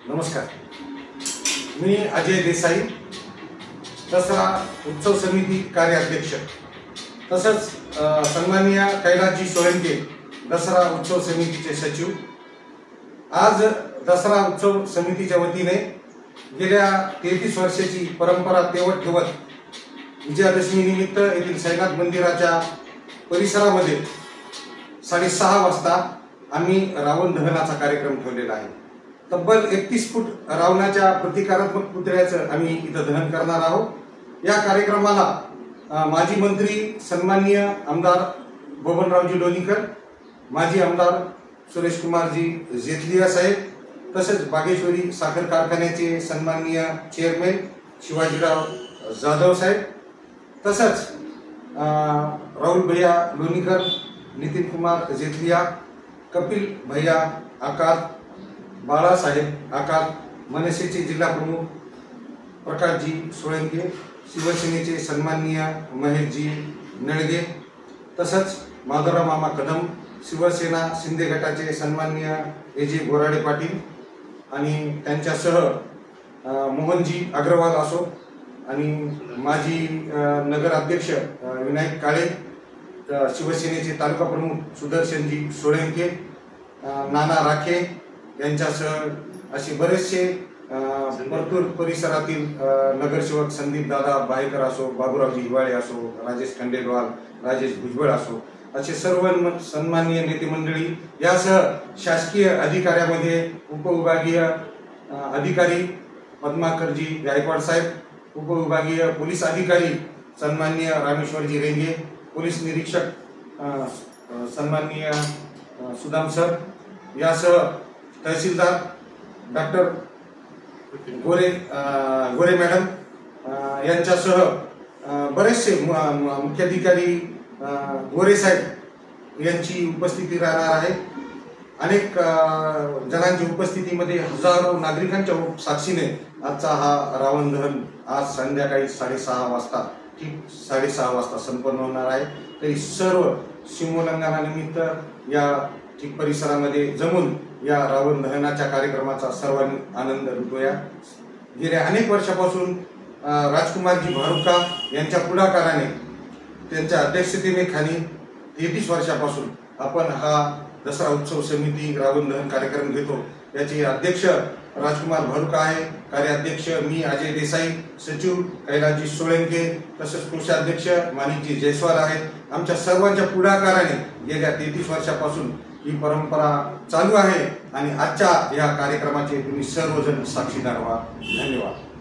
नमस्कार, मी अजय देसाई, दसरा उत्सव समिती कार्याध्यक्ष तसंच सन्माननीय कैलासजी सोळंके दसरा उत्सव समितीचे सचिव। आज दसरा उत्सव समितीच्या वतीने गेल्या 33 वर्षाची परंपरा तेवत ठेवत विजयादशमी निमित्त येथील साईनाथ मंदिराच्या परिसरामध्ये 6:30 वाजता आम्ही रावण दहनाचा कार्यक्रम ठेवलेला आहे। तब्बल 31 फूट रावणाच्या प्रतिकारात्मक पुतळ्याचं आम्ही इथं दहन करणार आहोत। या कार्यक्रमाला माजी मंत्री सन्माननीय आमदार बबनरावजी लोणीकर, माजी आमदार सुरेश कुमारजी जेतलिया साहेब, तसेच बागेश्वरी साखर कारखान्याचे सन्माननीय चेअरमॅन शिवाजीराव जाधव साहेब, तसंच राहुल भैया लोणीकर, नितीन कुमार जेतलिया, कपिल भैया आकार, बाळासाहेब आकार, मनसेचे जिल्हा प्रमुख प्रकाशजी सोळंके, शिवसेनेचे सन्माननीय महेशजी नळगे, तसंच माधवराव मामा कदम, शिवसेना शिंदे गटाचे सन्माननीय एजे बोराडे पाटील आणि त्यांच्यासह मोहनजी अग्रवाल असो आणि माजी नगराध्यक्ष विनायक काळे, शिवसेनेचे तालुका प्रमुख सुदर्शनजी सोळंके, नाना राखे यांच्यासह असे बरेचसे परतूर परिसरातील नगरसेवक संदीप दादा बाहेकर असो, बाबूरावजी हिवाळे असो, राजेश खंडेलवाल, राजेश भुजबळ असो, असे सर्व सन्माननीय नेते मंडळी यासह शासकीय अधिकाऱ्यामध्ये उपविभागीय अधिकारी पद्माकरजी गायकवाड साहेब, उपविभागीय पोलीस अधिकारी सन्माननीय रामेश्वरजी रेंगे, पोलीस निरीक्षक सन्माननीय सुदाम सर, यासह तहसीलदार डॉक्टर गोरे मॅडम यांच्यासह बरेचसे मुख्याधिकारी गोरे साहेब यांची उपस्थिती राहणार आहे। अनेक जणांच्या उपस्थितीमध्ये हजारो नागरिकांच्या साक्षीने आजचा हा रावण दहन आज संध्याकाळी 6:30 वाजता ठीक 6:30 वाजता संपन्न होणार आहे। तरी सर्व सीमोल्लंघनानिमित्त या ठीक परिसरामध्ये जमून या रावण दहनाच्या कार्यक्रमाचा सर्वांनी आनंद लुटूया। गेल्या अनेक वर्षापासून राजकुमारजी भारुका यांच्या पुढाकाराने त्यांच्या अध्यक्षतेखाली 33 वर्षापासून आपण हा दसरा उत्सव समिती रावण दहन कार्यक्रम घेतो। याचे अध्यक्ष राजकुमार भारुका आहे, कार्याध्यक्ष मी अजय देसाई, सचिव कैलासजी सोळंके, तसेच कोषाध्यक्ष माणिकजी जयस्वाल आहेत। आमच्या सर्वांच्या पुढाकाराने गेल्या 33 वर्षापासून ही परंपरा चालू आहे आणि आजच्या या कार्यक्रमाचे तुम्ही सर्वजण साक्षीदार व्हा। धन्यवाद।